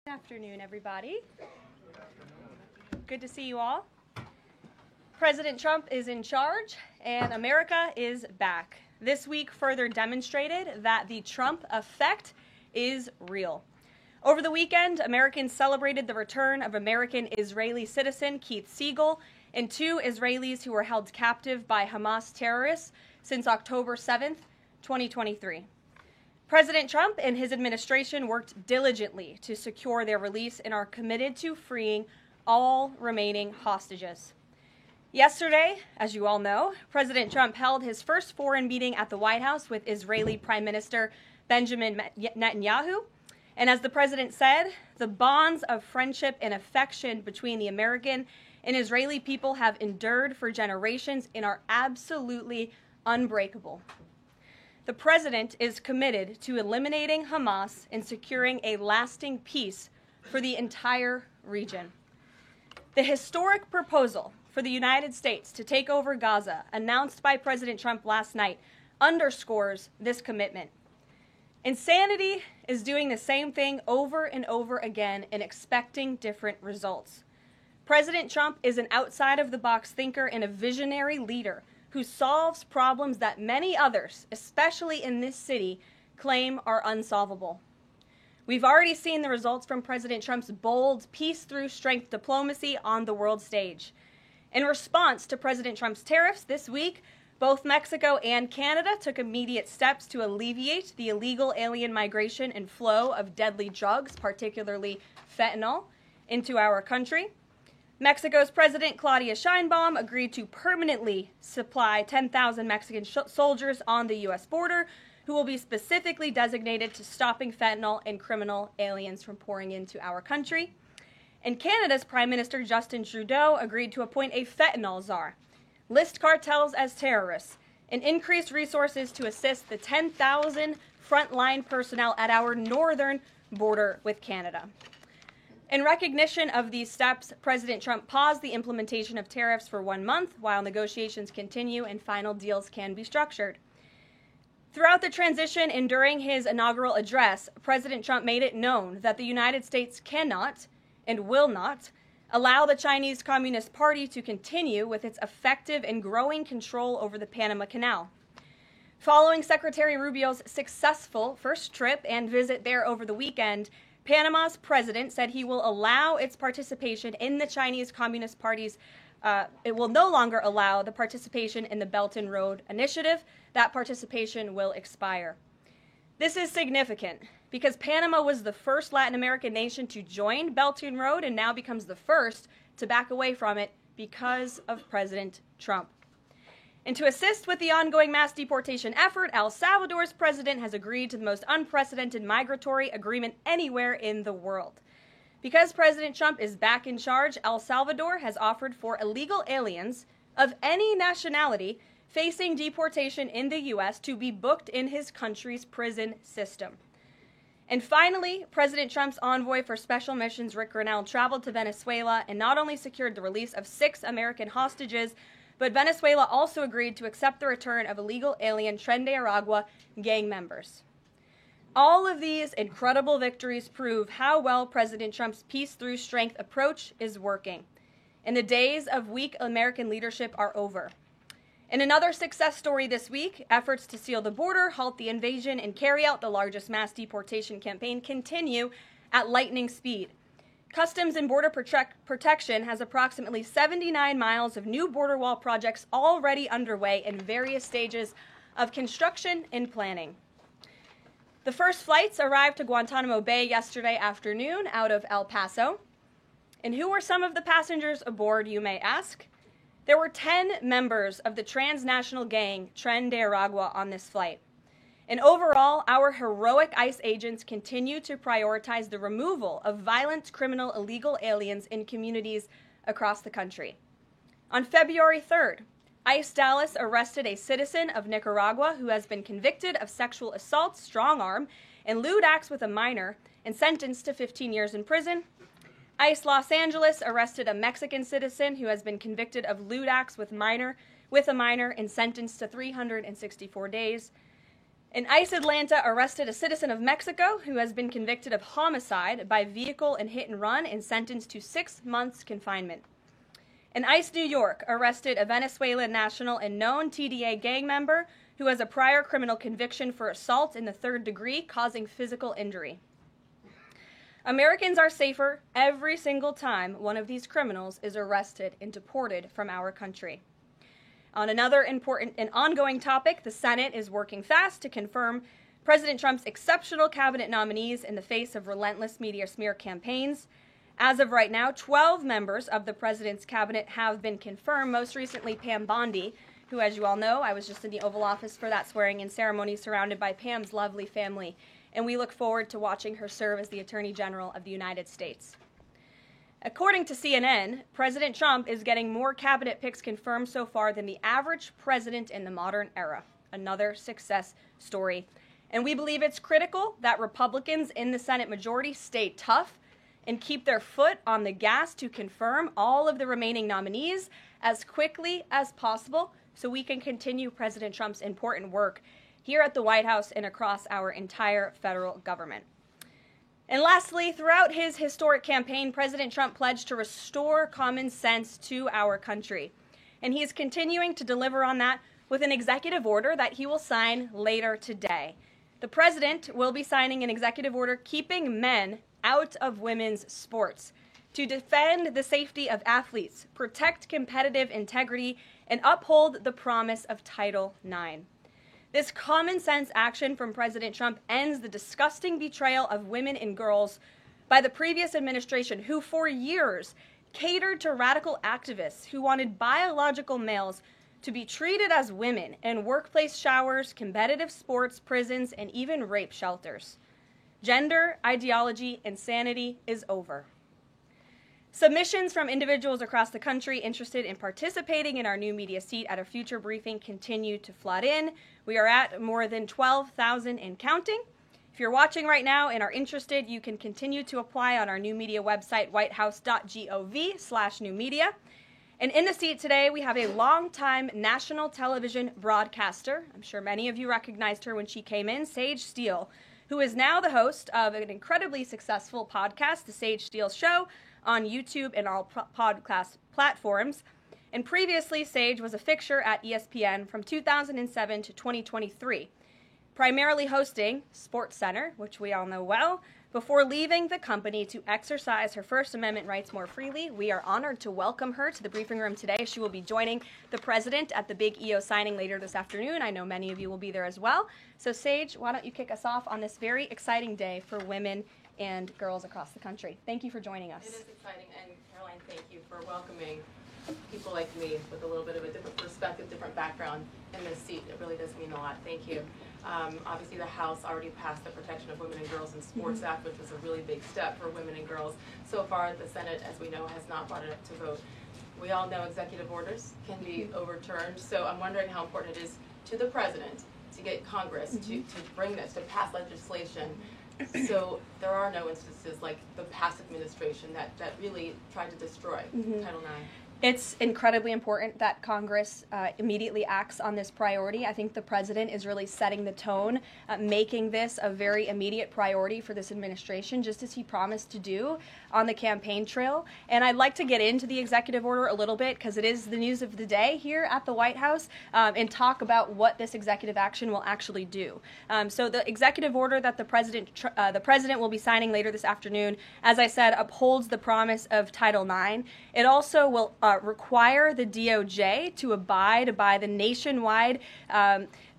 Good afternoon, everybody. Good to see you all. President Trump is in charge, and America is back. This week further demonstrated that the Trump effect is real. Over the weekend, Americans celebrated the return of American-Israeli citizen Keith Siegel and two Israelis who were held captive by Hamas terrorists since October 7th, 2023. President Trump and his administration worked diligently to secure their release and are committed to freeing all remaining hostages. Yesterday, as you all know, President Trump held his first foreign meeting at the White House with Israeli Prime Minister Benjamin Netanyahu. And as the president said, the bonds of friendship and affection between the American and Israeli people have endured for generations and are absolutely unbreakable. The president is committed to eliminating Hamas and securing a lasting peace for the entire region. The historic proposal for the United States to take over Gaza, announced by President Trump last night, underscores this commitment. Insanity is doing the same thing over and over again and expecting different results. President Trump is an outside-of-the-box thinker and a visionary leader who solves problems that many others, especially in this city, claim are unsolvable. We've already seen the results from President Trump's bold peace-through-strength diplomacy on the world stage. In response to President Trump's tariffs this week, both Mexico and Canada took immediate steps to alleviate the illegal alien migration and flow of deadly drugs, particularly fentanyl, into our country. Mexico's President Claudia Sheinbaum agreed to permanently supply 10,000 Mexican soldiers on the U.S. border who will be specifically designated to stopping fentanyl and criminal aliens from pouring into our country. And Canada's Prime Minister Justin Trudeau agreed to appoint a fentanyl czar, list cartels as terrorists, and increase resources to assist the 10,000 frontline personnel at our northern border with Canada. In recognition of these steps, President Trump paused the implementation of tariffs for 1 month while negotiations continue and final deals can be structured. Throughout the transition and during his inaugural address, President Trump made it known that the United States cannot and will not allow the Chinese Communist Party to continue with its effective and growing control over the Panama Canal. Following Secretary Rubio's successful first trip and visit there over the weekend, Panama's president said he will allow its participation in the Chinese Communist Party's, it will no longer allow the participation in the Belt and Road Initiative. That participation will expire. This is significant because Panama was the first Latin American nation to join Belt and Road and now becomes the first to back away from it because of President Trump. And to assist with the ongoing mass deportation effort, El Salvador's president has agreed to the most unprecedented migratory agreement anywhere in the world. Because President Trump is back in charge, El Salvador has offered for illegal aliens of any nationality facing deportation in the U.S. to be booked in his country's prison system. And finally, President Trump's envoy for special missions, Rick Grenell, traveled to Venezuela and not only secured the release of 6 American hostages, but Venezuela also agreed to accept the return of illegal alien Tren de Aragua gang members. All of these incredible victories prove how well President Trump's peace-through-strength approach is working. And the days of weak American leadership are over. In another success story this week, efforts to seal the border, halt the invasion, and carry out the largest mass deportation campaign continue at lightning speed. Customs and Border Protection has approximately 79 miles of new border wall projects already underway in various stages of construction and planning. The first flights arrived to Guantanamo Bay yesterday afternoon out of El Paso. And who were some of the passengers aboard, you may ask? There were 10 members of the transnational gang Tren de Aragua on this flight. And overall, our heroic ICE agents continue to prioritize the removal of violent, criminal, illegal aliens in communities across the country. On February 3rd, ICE Dallas arrested a citizen of Nicaragua who has been convicted of sexual assault, strong arm, and lewd acts with a minor and sentenced to 15 years in prison. ICE Los Angeles arrested a Mexican citizen who has been convicted of lewd acts with a minor and sentenced to 364 days. And ICE Atlanta arrested a citizen of Mexico who has been convicted of homicide by vehicle and hit and run and sentenced to 6 months confinement. And ICE New York arrested a Venezuelan national and known TDA gang member who has a prior criminal conviction for assault in the 3rd degree causing physical injury. Americans are safer every single time one of these criminals is arrested and deported from our country. On another important and ongoing topic, the Senate is working fast to confirm President Trump's exceptional cabinet nominees in the face of relentless media smear campaigns. As of right now, 12 members of the president's cabinet have been confirmed, most recently Pam Bondi, who, as you all know, I was just in the Oval Office for that swearing-in ceremony surrounded by Pam's lovely family, and we look forward to watching her serve as the Attorney General of the United States. According to CNN, President Trump is getting more cabinet picks confirmed so far than the average president in the modern era. Another success story. And we believe it's critical that Republicans in the Senate majority stay tough and keep their foot on the gas to confirm all of the remaining nominees as quickly as possible so we can continue President Trump's important work here at the White House and across our entire federal government. And lastly, throughout his historic campaign, President Trump pledged to restore common sense to our country. And he is continuing to deliver on that with an executive order that he will sign later today. The president will be signing an executive order keeping men out of women's sports to defend the safety of athletes, protect competitive integrity, and uphold the promise of Title IX. This common sense action from President Trump ends the disgusting betrayal of women and girls by the previous administration, who for years catered to radical activists who wanted biological males to be treated as women in workplace showers, competitive sports, prisons, and even rape shelters. Gender ideology insanity is over. Submissions from individuals across the country interested in participating in our new media seat at a future briefing continue to flood in. We are at more than 12,000 and counting. If you're watching right now and are interested, you can continue to apply on our new media website, whitehouse.gov/newmedia. And in the seat today, we have a longtime national television broadcaster. I'm sure many of you recognized her when she came in, Sage Steele, who is now the host of an incredibly successful podcast, The Sage Steele Show, on YouTube and all podcast platforms. And previously, Sage was a fixture at ESPN from 2007 to 2023, primarily hosting SportsCenter, which we all know well, before leaving the company to exercise her First Amendment rights more freely. We are honored to welcome her to the briefing room today. She will be joining the president at the big EO signing later this afternoon. I know many of you will be there as well. So Sage, why don't you kick us off on this very exciting day for women and girls across the country. Thank you for joining us. It is exciting, and Caroline, thank you for welcoming people like me with a little bit of a different perspective, different background in this seat. It really does mean a lot. Thank you. Obviously, the House already passed the Protection of Women and Girls in Sports Act, which was a really big step for women and girls. So far, the Senate, as we know, has not brought it up to vote. We all know executive orders can be overturned, so I'm wondering how important it is to the president to get Congress to bring this, to pass legislation. So there are no instances like the past administration that really tried to destroy Title IX. It's incredibly important that Congress immediately acts on this priority. I think the president is really setting the tone, making this a very immediate priority for this administration, just as he promised to do on the campaign trail. And I'd like to get into the executive order a little bit because it is the news of the day here at the White House, and talk about what this executive action will actually do. So the executive order that the president will be signing later this afternoon, as I said, upholds the promise of Title IX. It also will require the DOJ to abide by the nationwide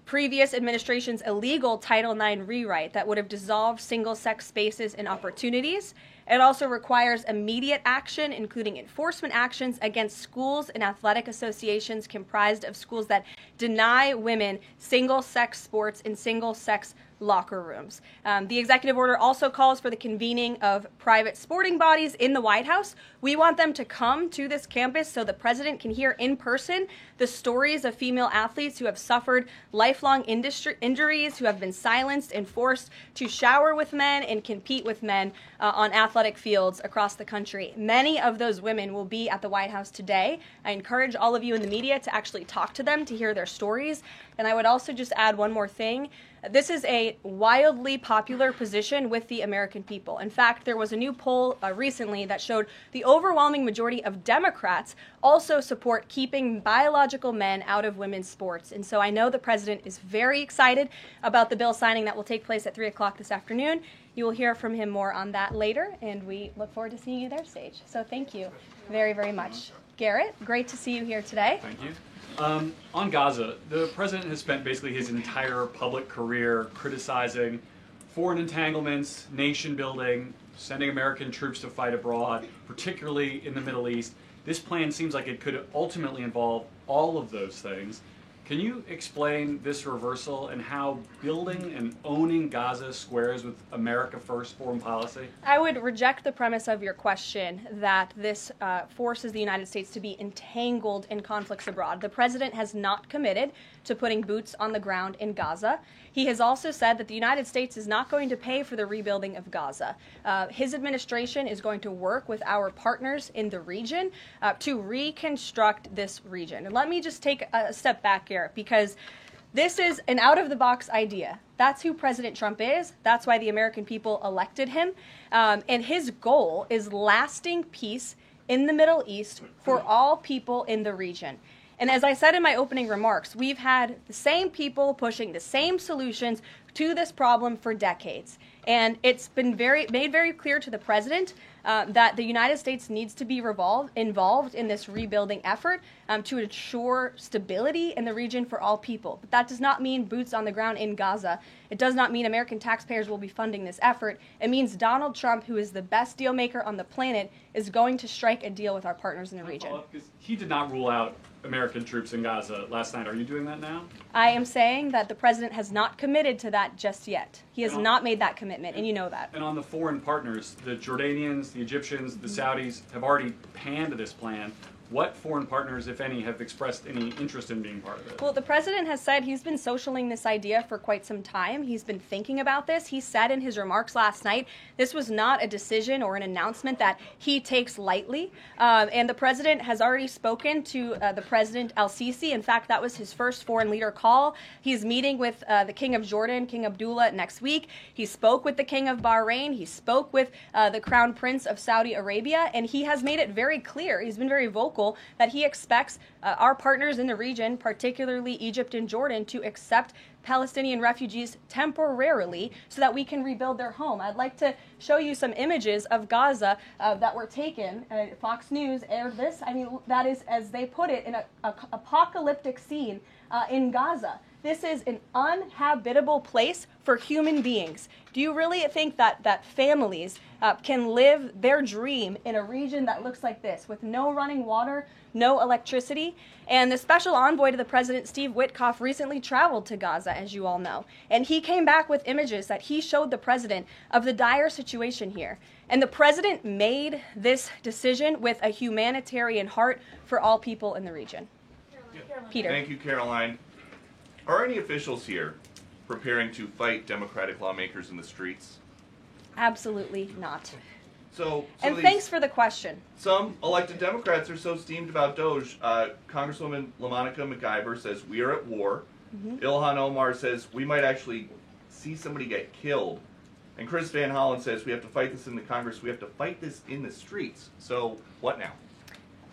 previous administration's illegal Title IX rewrite that would have dissolved single-sex spaces and opportunities. It also requires immediate action, including enforcement actions against schools and athletic associations comprised of schools that deny women single-sex sports in single-sex locker rooms. The executive order also calls for the convening of private sporting bodies in the White House. We want them to come to this campus so the president can hear in person the stories of female athletes who have suffered lifelong injuries, who have been silenced and forced to shower with men and compete with men on athletic fields across the country. Many of those women will be at the White House today. I encourage all of you in the media to actually talk to them, to hear their stories. And I would also just add one more thing. This is a wildly popular position with the American people. In fact, there was a new poll recently that showed the overwhelming majority of Democrats also support keeping biological men out of women's sports. And so I know the president is very excited about the bill signing that will take place at 3 o'clock this afternoon. You will hear from him more on that later, and we look forward to seeing you there, Sage. So thank you very, very much. Garrett, great to see you here today. Thank you. On Gaza, the president has spent basically his entire public career criticizing foreign entanglements, nation building, sending American troops to fight abroad, particularly in the Middle East. This plan seems like it could ultimately involve all of those things. Can you explain this reversal and how building and owning Gaza squares with America First foreign policy? I would reject the premise of your question that this forces the United States to be entangled in conflicts abroad. The president has not committed to putting boots on the ground in Gaza. He has also said that the United States is not going to pay for the rebuilding of Gaza. His administration is going to work with our partners in the region to reconstruct this region. And let me just take a step back here, because this is an out-of-the-box idea. That's who President Trump is. That's why the American people elected him. And his goal is lasting peace in the Middle East for all people in the region. And as I said in my opening remarks, we've had the same people pushing the same solutions to this problem for decades. And it's been made very clear to the president that the United States needs to be involved in this rebuilding effort to ensure stability in the region for all people. But that does not mean boots on the ground in Gaza. It does not mean American taxpayers will be funding this effort. It means Donald Trump, who is the best deal maker on the planet, is going to strike a deal with our partners in the region. He did not rule out American troops in Gaza last night. Are you doing that now? I am saying that the president has not committed to that just yet. He has not made that commitment, and you know that. And on the foreign partners, the Jordanians, the Egyptians, the Saudis have already panned this plan. What foreign partners, if any, have expressed any interest in being part of it? Well, the president has said he's been socialing this idea for quite some time. He's been thinking about this. He said in his remarks last night this was not a decision or an announcement that he takes lightly. And the president has already spoken to the President al-Sisi. In fact, that was his first foreign leader call. He's meeting with the King of Jordan, King Abdullah, next week. He spoke with the King of Bahrain. He spoke with the Crown Prince of Saudi Arabia. And he has made it very clear, he's been very vocal, that he expects our partners in the region, particularly Egypt and Jordan, to accept Palestinian refugees temporarily so that we can rebuild their home. I'd like to show you some images of Gaza that were taken. Fox News aired this. I mean, that is, as they put it, in an apocalyptic scene in Gaza. This is an uninhabitable place for human beings. Do you really think that families can live their dream in a region that looks like this, with no running water, no electricity? And the special envoy to the president, Steve Witkoff, recently traveled to Gaza, as you all know. And he came back with images that he showed the president of the dire situation here. And the president made this decision with a humanitarian heart for all people in the region. Peter. Thank you, Caroline. Are any officials here preparing to fight Democratic lawmakers in the streets? Absolutely not. So and thanks for the question. Some elected Democrats are so steamed about Doge. Congresswoman LaMonica McIver says, we are at war. Ilhan Omar says, we might actually see somebody get killed. And Chris Van Hollen says, we have to fight this in the Congress. We have to fight this in the streets. So what now?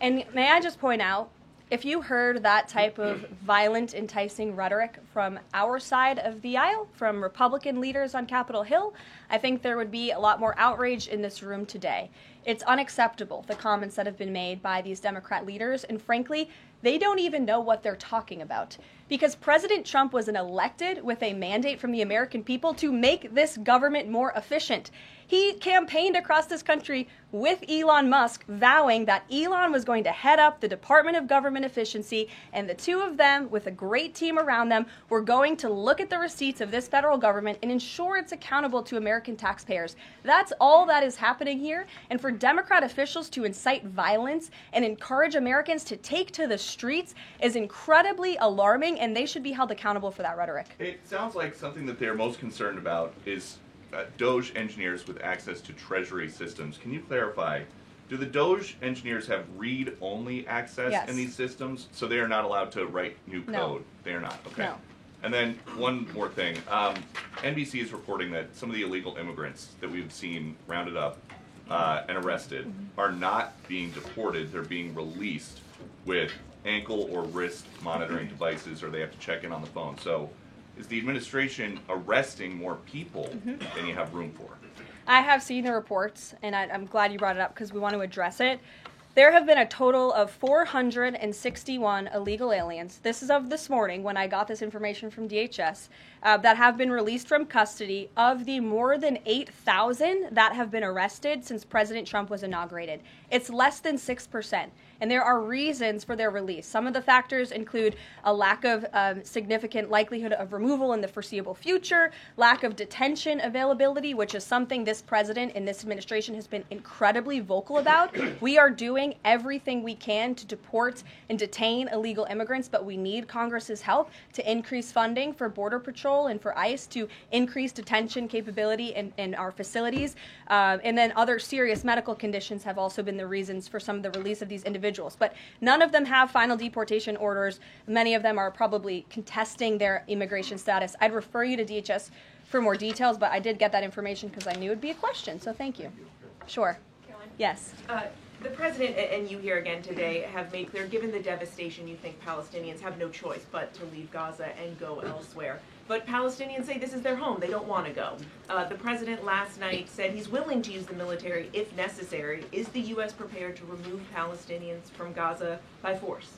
And may I just point out, if you heard that type of violent, enticing rhetoric from our side of the aisle, from Republican leaders on Capitol Hill, I think there would be a lot more outrage in this room today. It's unacceptable, the comments that have been made by these Democrat leaders, and frankly, they don't even know what they're talking about. Because President Trump was elected with a mandate from the American people to make this government more efficient. He campaigned across this country with Elon Musk, vowing that Elon was going to head up the Department of Government Efficiency, and the two of them, with a great team around them, were going to look at the receipts of this federal government and ensure it's accountable to American taxpayers. That's all that is happening here. And for Democrat officials to incite violence and encourage Americans to take to the streets is incredibly alarming, and they should be held accountable for that rhetoric. It sounds like something that they're most concerned about is Doge engineers with access to Treasury systems. Can you clarify, do the Doge engineers have read-only access in these systems, so they are not allowed to write new code? No. They are not, okay. No. And then one more thing. NBC is reporting that some of the illegal immigrants that we've seen rounded up and arrested are not being deported. They're being released with ankle or wrist monitoring devices, or they have to check in on the phone. So is the administration arresting more people than you have room for? I have seen the reports, and I'm glad you brought it up because we want to address it. There have been a total of 461 illegal aliens. This is of this morning when I got this information from DHS that have been released from custody of the more than 8,000 that have been arrested since President Trump was inaugurated. It's less than 6%. And there are reasons for their release. Some of the factors include a lack of significant likelihood of removal in the foreseeable future, lack of detention availability, which is something this president and this administration has been incredibly vocal about. We are doing everything we can to deport and detain illegal immigrants, but we need Congress's help to increase funding for Border Patrol and for ICE to increase detention capability in our facilities. And then other serious medical conditions have also been the reasons for some of the release of these individuals. But none of them have final deportation orders. Many of them are probably contesting their immigration status. I'd refer you to DHS for more details, but I did get that information because I knew it would be a question, so thank you. Sure. Caroline? Yes. The president and you here again today have made clear, given the devastation, you think Palestinians have no choice but to leave Gaza and go elsewhere. But Palestinians say this is their home. They don't want to go. The president last night said he's willing to use the military if necessary. Is the U.S. prepared to remove Palestinians from Gaza by force?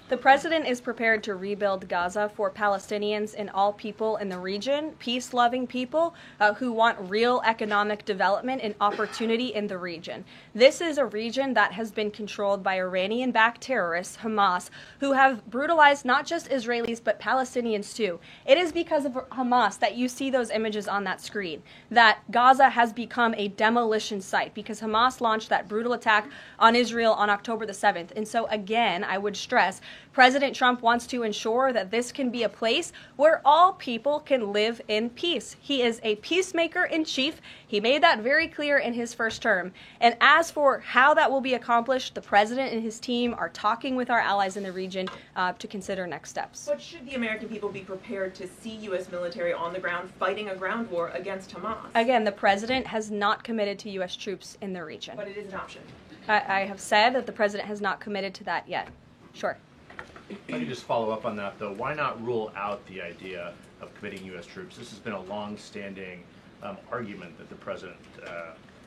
The president is prepared to rebuild Gaza for Palestinians and all people in the region, peace-loving people who want real economic development and opportunity in the region. This is a region that has been controlled by Iranian-backed terrorists, Hamas, who have brutalized not just Israelis but Palestinians too. It is because of Hamas that you see those images on that screen, that Gaza has become a demolition site because Hamas launched that brutal attack on Israel on October the 7th. And so again, I would stress, President Trump wants to ensure that this can be a place where all people can live in peace. He is a peacemaker in chief. He made that very clear in his first term. And as for how that will be accomplished, the president and his team are talking with our allies in the region to consider next steps. But should the American people be prepared to see U.S. military on the ground fighting a ground war against Hamas? Again, the president has not committed to U.S. troops in the region. But it is an option. I have said that the president has not committed to that yet. Sure. Let me just follow up on that, though. Why not rule out the idea of committing U.S. troops? This has been a long-standing argument that the president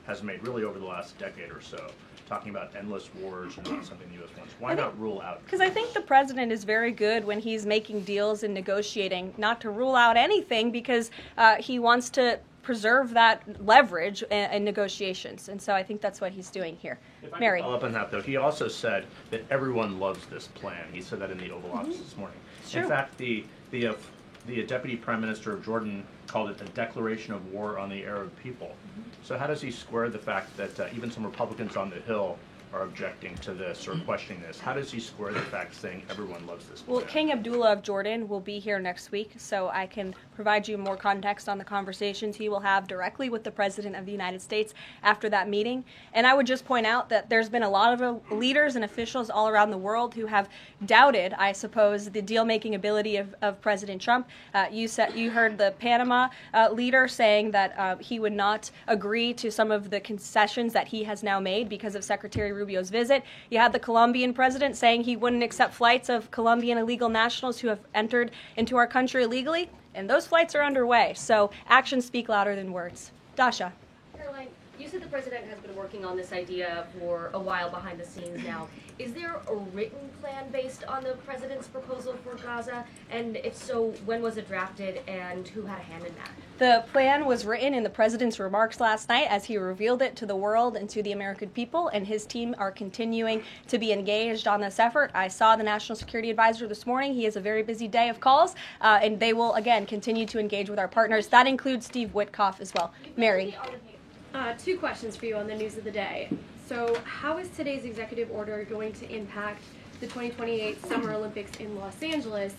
has made really over the last decade or so, talking about endless wars and not something the U.S. wants. Why not rule out? Because I think the president is very good when he's making deals and negotiating not to rule out anything because he wants to preserve that leverage in negotiations. And so I think that's what he's doing here. If I Mary. can follow up on that, though, he also said that everyone loves this plan. He said that in the Oval Office this morning. In fact, the Deputy Prime Minister of Jordan called it a declaration of war on the Arab people. So how does he square the fact that even some Republicans on the Hill are objecting to this or questioning this? How does he square the fact saying everyone loves this plan? Well, King Abdullah of Jordan will be here next week, so I can provide you more context on the conversations he will have directly with the President of the United States after that meeting. And I would just point out that there's been a lot of leaders and officials all around the world who have doubted, I suppose, the deal-making ability of President Trump. You heard the Panama leader saying that he would not agree to some of the concessions that he has now made because of Secretary Rubio's visit. You had the Colombian president saying he wouldn't accept flights of Colombian illegal nationals who have entered into our country illegally, and those flights are underway. So actions speak louder than words. Dasha. Caroline, you said the president has been working on this idea for a while behind the scenes now. Is there a written plan based on the president's proposal for Gaza? And if so, when was it drafted and who had a hand in that? The plan was written in the president's remarks last night as he revealed it to the world and to the American people, and his team are continuing to be engaged on this effort. I saw the National Security Advisor this morning. He has a very busy day of calls, and they will, again, continue to engage with our partners. That includes Steve Witkoff as well. Mary. Two questions for you on the news of the day. So how is today's executive order going to impact the 2028 Summer Olympics in Los Angeles?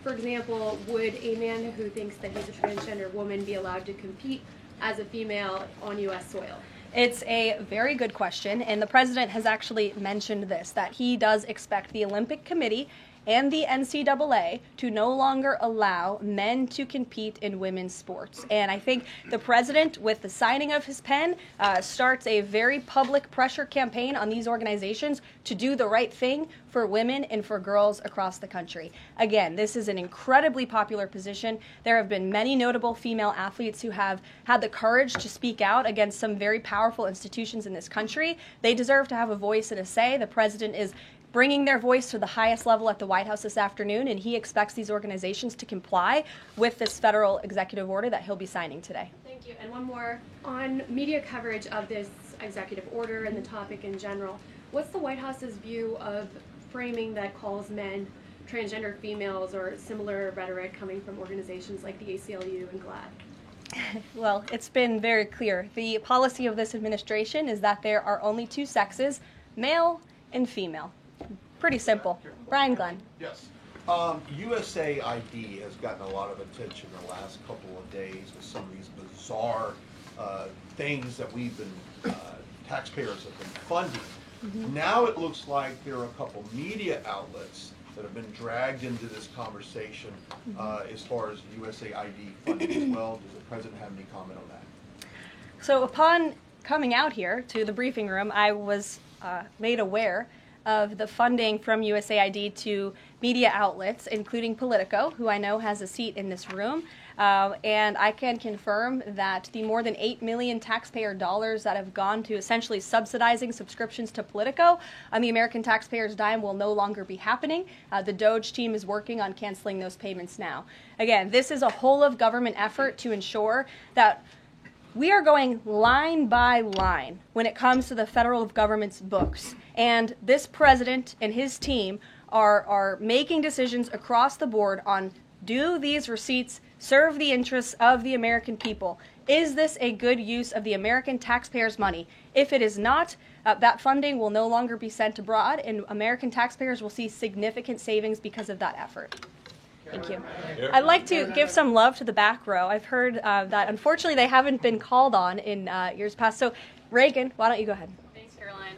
For example, would a man who thinks that he's a transgender woman be allowed to compete as a female on U.S. soil? It's a very good question, and the president has actually mentioned this, that he does expect the Olympic Committee and the NCAA to no longer allow men to compete in women's sports. And I think the president, with the signing of his pen, starts a very public pressure campaign on these organizations to do the right thing for women and for girls across the country. Again, this is an incredibly popular position. There have been many notable female athletes who have had the courage to speak out against some very powerful institutions in this country. They deserve to have a voice and a say. The president is bringing their voice to the highest level at the White House this afternoon, and he expects these organizations to comply with this federal executive order that he'll be signing today. Thank you. And one more on media coverage of this executive order and the topic in general. What's the White House's view of framing that calls men transgender females or similar rhetoric coming from organizations like the ACLU and GLAAD? Well, it's been very clear. The policy of this administration is that there are only two sexes, male and female. Pretty simple. Brian Glenn. Yes. USAID has gotten a lot of attention in the last couple of days with some of these bizarre things that we've been, taxpayers have been funding. Mm-hmm. Now it looks like there are a couple media outlets that have been dragged into this conversation as far as USAID funding as well. Does the president have any comment on that? So upon coming out here to the briefing room, I was made aware of the funding from USAID to media outlets, including Politico, who I know has a seat in this room. And I can confirm that the more than $8 million taxpayer dollars that have gone to essentially subsidizing subscriptions to Politico on the American taxpayers' dime will no longer be happening. The DOJ team is working on canceling those payments now. Again, this is a whole of government effort to ensure that we are going line by line when it comes to the federal government's books. And this president and his team are making decisions across the board on, do these receipts serve the interests of the American people? Is this a good use of the American taxpayers' money? If it is not, that funding will no longer be sent abroad, and American taxpayers will see significant savings because of that effort. Thank you. I'd like to give some love to the back row. I've heard that unfortunately they haven't been called on in years past. So, Reagan, why don't you go ahead? Thanks, Caroline.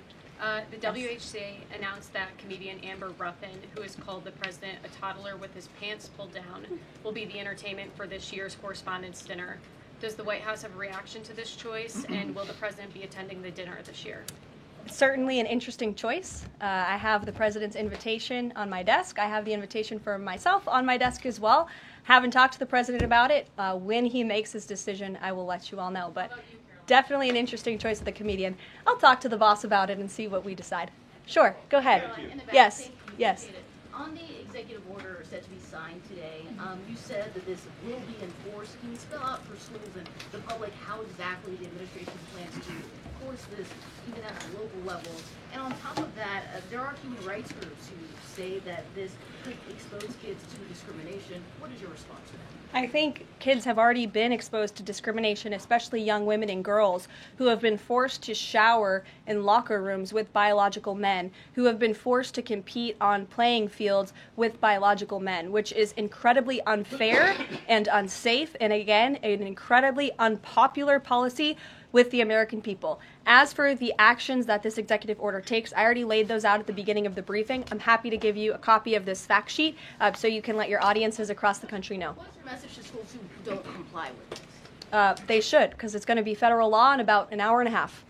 The WHC announced that comedian Amber Ruffin, who has called the president a toddler with his pants pulled down, will be the entertainment for this year's Correspondents' Dinner. Does the White House have a reaction to this choice, and will the president be attending the dinner this year? Certainly an interesting choice. I have the president's invitation on my desk. I have the invitation for myself on my desk as well. Haven't talked to the president about it. When he makes his decision, I will let you all know. But definitely an interesting choice of the comedian. I'll talk to the boss about it and see what we decide. Sure, go ahead. Yes, yes. On the executive order set to be signed today, you said that this will be enforced. Can you spell out for schools and the public how exactly the administration plans to enforce this, even at the local levels? And on top of that, there are human rights groups who say that this could expose kids to discrimination. What is your response to that? I think kids have already been exposed to discrimination, especially young women and girls who have been forced to shower in locker rooms with biological men, who have been forced to compete on playing fields with biological men, which is incredibly unfair and unsafe, and again, an incredibly unpopular policy with the American people. As for the actions that this executive order takes, I already laid those out at the beginning of the briefing. I'm happy to give you a copy of this fact sheet so you can let your audiences across the country know. What's your message to schools who don't comply with this? They should, because it's going to be federal law in about an hour and a half.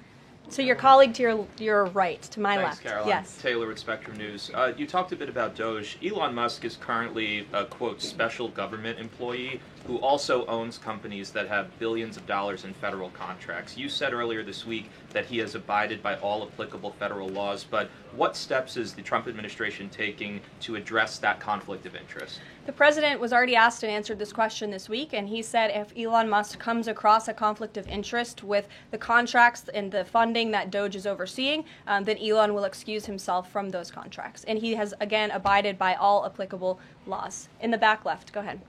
So your colleague to your right, to my Thanks, left. Caroline. Yes. Taylor with Spectrum News. You talked a bit about DOJ. Elon Musk is currently a, quote, special government employee who also owns companies that have billions of dollars in federal contracts. You said earlier this week that he has abided by all applicable federal laws, but what steps is the Trump administration taking to address that conflict of interest? The president was already asked and answered this question this week, and he said if Elon Musk comes across a conflict of interest with the contracts and the funding that DOJ is overseeing, then Elon will excuse himself from those contracts. And he has, again, abided by all applicable laws. In the back left, go ahead.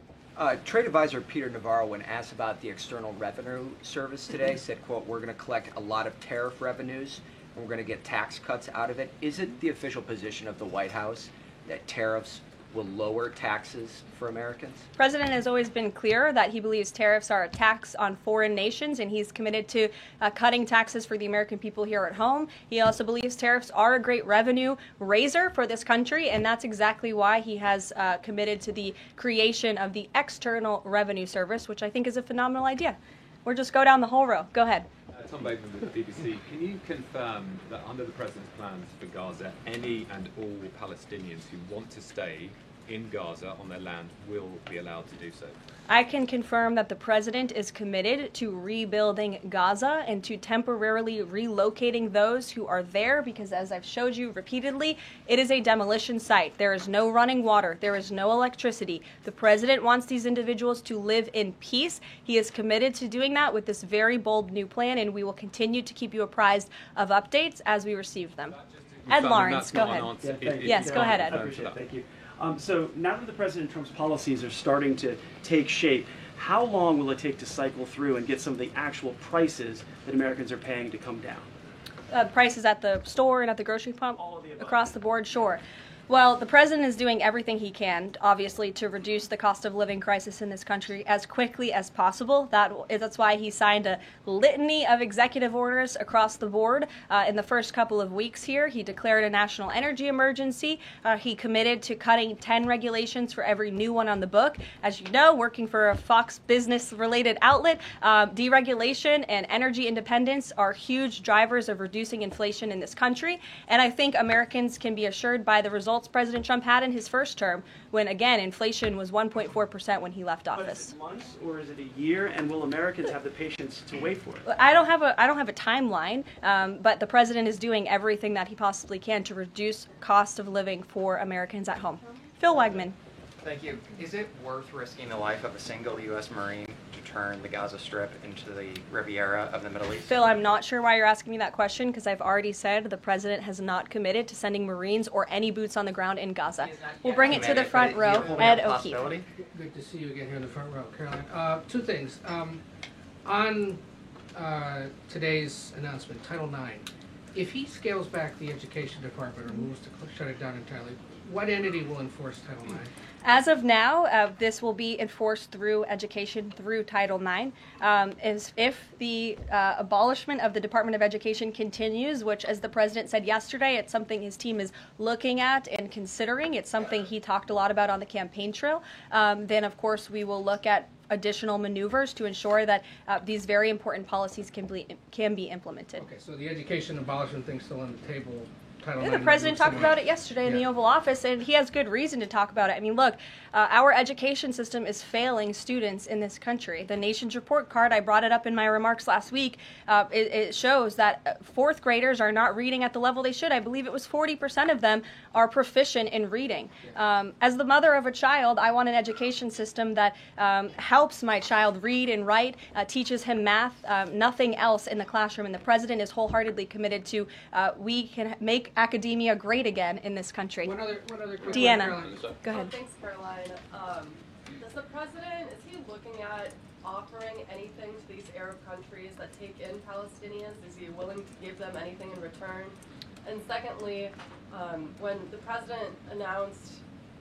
Trade advisor Peter Navarro, when asked about the External Revenue Service today, said, quote, we're going to collect a lot of tariff revenues, and we're going to get tax cuts out of it. Is it the official position of the White House that tariffs will lower taxes for Americans? The president has always been clear that he believes tariffs are a tax on foreign nations, and he's committed to cutting taxes for the American people here at home. He also believes tariffs are a great revenue raiser for this country, and that's exactly why he has committed to the creation of the External Revenue Service, which I think is a phenomenal idea. We'll just go down the whole row. Go ahead. Tom Bateman with the BBC. Can you confirm that under the President's plans for Gaza, any and all Palestinians who want to stay in Gaza on their land will be allowed to do so? I can confirm that the president is committed to rebuilding Gaza and to temporarily relocating those who are there because, as I've showed you repeatedly, it is a demolition site. There is no running water. There is no electricity. The president wants these individuals to live in peace. He is committed to doing that with this very bold new plan, and we will continue to keep you apprised of updates as we receive them. Ed Lawrence, go ahead. Yes, go ahead, Ed. I appreciate it. Thank you. So now that the President Trump's policies are starting to take shape, how long will it take to cycle through and get some of the actual prices that Americans are paying to come down? Prices at the store and at the grocery pump? All of the above. Across the board, sure. Well, the president is doing everything he can, obviously, to reduce the cost of living crisis in this country as quickly as possible. That's why he signed a litany of executive orders across the board. In the first couple of weeks here, he declared a national energy emergency. He committed to cutting 10 regulations for every new one on the book. As you know, working for a Fox Business-related outlet, deregulation and energy independence are huge drivers of reducing inflation in this country. And I think Americans can be assured by the results President Trump had in his first term, when again inflation was 1.4% when he left office. Is it months or is it a year? And will Americans have the patience to wait for it? I don't have a timeline, but the president is doing everything that he possibly can to reduce cost of living for Americans at home. Phil Wegman. Thank you. Is it worth risking the life of a single U.S. Marine to turn the Gaza Strip into the Riviera of the Middle East? Phil, I'm not sure why you're asking me that question because I've already said the president has not committed to sending Marines or any boots on the ground in Gaza. We'll bring it to the front row. Ed O'Keefe. Good to see you again here in the front row, Caroline. Two things. On today's announcement, Title IX, if he scales back the Education Department or moves to shut it down entirely, what entity will enforce Title IX? As of now, this will be enforced through education, through Title IX. If the abolishment of the Department of Education continues, which, as the president said yesterday, it's something his team is looking at and considering. It's something he talked a lot about on the campaign trail. Then, of course, we will look at additional maneuvers to ensure that these very important policies can be implemented. Okay, so the education abolishment thing's still on the table. Yeah, the president talked about it yesterday in the Oval Office, and he has good reason to talk about it. I mean, look, our education system is failing students in this country. The Nation's Report Card, I brought it up in my remarks last week, it shows that fourth graders are not reading at the level they should. I believe it was 40% of them are proficient in reading. As the mother of a child, I want an education system that helps my child read and write, teaches him math, nothing else in the classroom. And the president is wholeheartedly committed to we can make academia great again in this country. One other quick Deanna, one, go ahead. Thanks, Caroline. Does the president, is he looking at offering anything to these Arab countries that take in Palestinians? Is he willing to give them anything in return? And secondly, when the president announced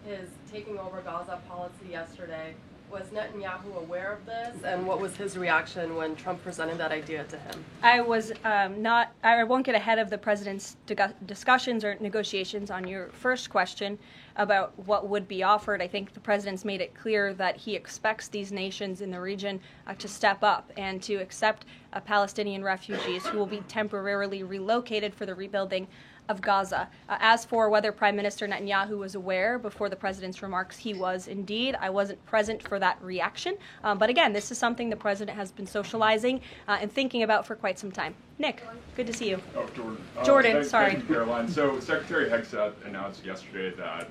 his taking over Gaza policy yesterday, was Netanyahu aware of this, and what was his reaction when Trump presented that idea to him? I was not, I won't get ahead of the president's discussions or negotiations on your first question about what would be offered. I think the president's made it clear that he expects these nations in the region to step up and to accept Palestinian refugees who will be temporarily relocated for the rebuilding of Gaza. As for whether Prime Minister Netanyahu was aware before the president's remarks, he was indeed. I wasn't present for that reaction. But again, this is something the president has been socializing and thinking about for quite some time. Nick, good to see you. Oh, Jordan. Jordan, sorry. Thank you, Caroline. So Secretary Hegseth announced yesterday that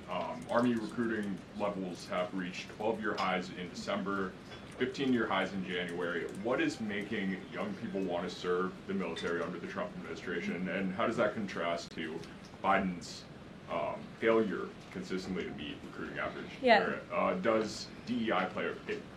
Army recruiting levels have reached 12-year highs in December, 15-year highs in January. What is making young people want to serve the military under the Trump administration, and how does that contrast to Biden's failure consistently to meet recruiting average? Yeah. Does DEI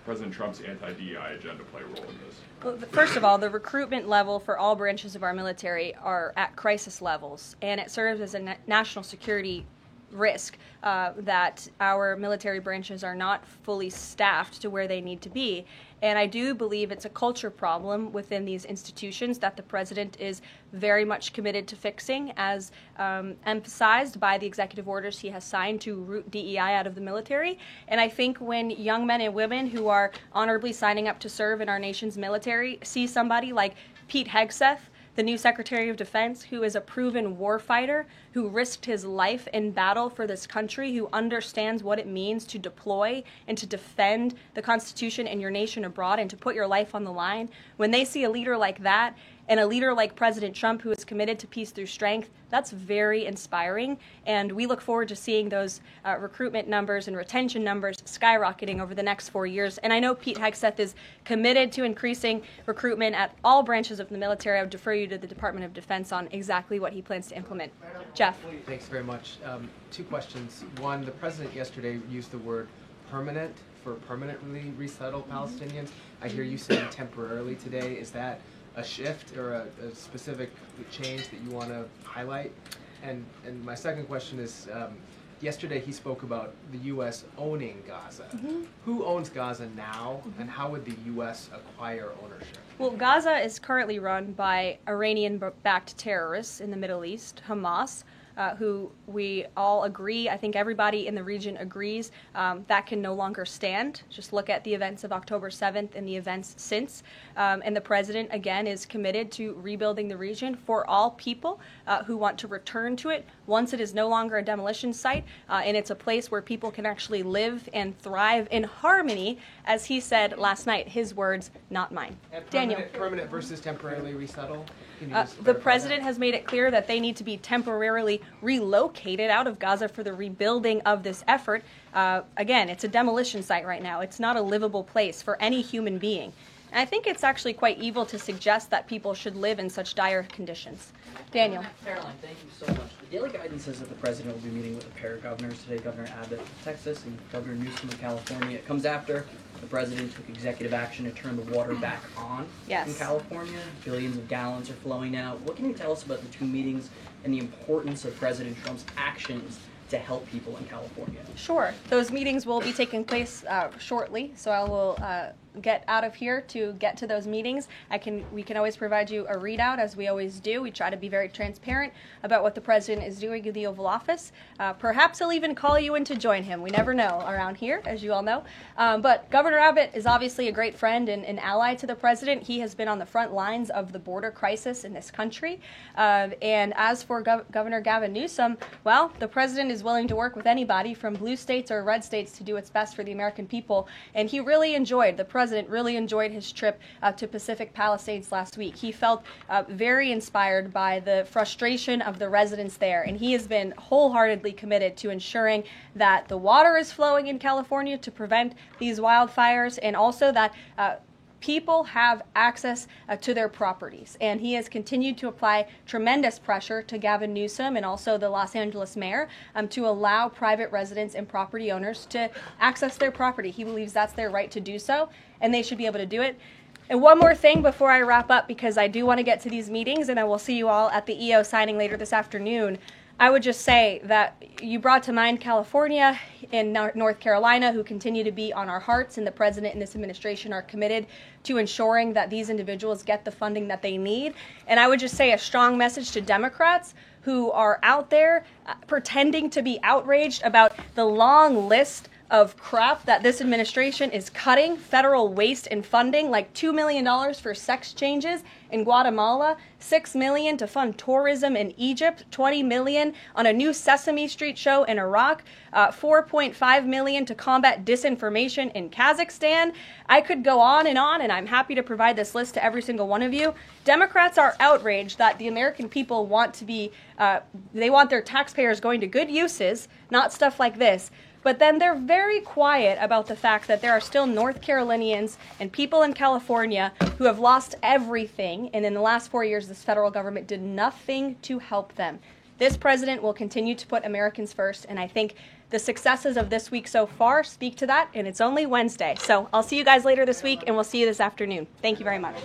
President Trump's anti-DEI agenda play a role in this? Well, first of all, the recruitment level for all branches of our military are at crisis levels, and it serves as a national security risk that our military branches are not fully staffed to where they need to be. And I do believe it's a culture problem within these institutions that the president is very much committed to fixing, as emphasized by the executive orders he has signed to root DEI out of the military. And I think when young men and women who are honorably signing up to serve in our nation's military see somebody like Pete Hegseth, the new Secretary of Defense, who is a proven warfighter, who risked his life in battle for this country, who understands what it means to deploy and to defend the Constitution and your nation abroad and to put your life on the line. When they see a leader like that and a leader like President Trump, who is committed to peace through strength, that's very inspiring. And we look forward to seeing those recruitment numbers and retention numbers skyrocketing over the next 4 years. And I know Pete Hegseth is committed to increasing recruitment at all branches of the military. I would defer you to the Department of Defense on exactly what he plans to implement. Jeff. Thanks very much. 2 questions. One, the president yesterday used the word permanent for permanently resettle Palestinians. I hear you saying temporarily today. Is that a shift or a specific change that you want to highlight? And my second question is, yesterday he spoke about the U.S. owning Gaza. Who owns Gaza now, and how would the U.S. acquire ownership? Well, Gaza is currently run by Iranian-backed terrorists in the Middle East, Hamas, who we all agree, I think everybody in the region agrees, that can no longer stand. Just look at the events of October 7th and the events since. And the president, again, is committed to rebuilding the region for all people who want to return to it once it is no longer a demolition site, and it's a place where people can actually live and thrive in harmony, as he said last night. His words, not mine. Daniel. Permanent versus temporarily resettle? The president has made it clear that they need to be temporarily relocated out of Gaza for the rebuilding of this effort. Again, it's a demolition site right now. It's not a livable place for any human being. And I think it's actually quite evil to suggest that people should live in such dire conditions. Daniel. Caroline, thank you so much. The Daily Guidance says that the president will be meeting with a pair of governors today, Governor Abbott of Texas and Governor Newsom of California. It comes after the president took executive action to turn the water back on in California. Billions of gallons are flowing out. What can you tell us about the 2 meetings and the importance of President Trump's actions to help people in California? Sure. Those meetings will be taking place shortly, so I will get out of here to get to those meetings. We can always provide you a readout, as we always do. We try to be very transparent about what the president is doing in the Oval Office. Perhaps he'll even call you in to join him. We never know around here, as you all know. But Governor Abbott is obviously a great friend and an ally to the president. He has been on the front lines of the border crisis in this country. And as for Governor Gavin Newsom, well, the president is willing to work with anybody from blue states or red states to do its best for the American people. And the president really enjoyed his trip to Pacific Palisades last week. He felt very inspired by the frustration of the residents there, and he has been wholeheartedly committed to ensuring that the water is flowing in California to prevent these wildfires, and also that people have access to their properties. And he has continued to apply tremendous pressure to Gavin Newsom and also the Los Angeles mayor to allow private residents and property owners to access their property. He believes that's their right to do so, and they should be able to do it. And one more thing before I wrap up, because I do want to get to these meetings, and I will see you all at the EO signing later this afternoon. I would just say that you brought to mind California and North Carolina, who continue to be on our hearts, and the president and this administration are committed to ensuring that these individuals get the funding that they need. And I would just say a strong message to Democrats who are out there pretending to be outraged about the long list of crap that this administration is cutting, federal waste and funding, like $2 million for sex changes in Guatemala, $6 million to fund tourism in Egypt, $20 million on a new Sesame Street show in Iraq, $4.5 million to combat disinformation in Kazakhstan. I could go on, and I'm happy to provide this list to every single one of you. Democrats are outraged that the American people want to be, they want their taxpayers going to good uses, not stuff like this. But then they're very quiet about the fact that there are still North Carolinians and people in California who have lost everything, and in the last 4 years, this federal government did nothing to help them. This president will continue to put Americans first, and I think the successes of this week so far speak to that, and it's only Wednesday. So I'll see you guys later this week, and we'll see you this afternoon. Thank you very much.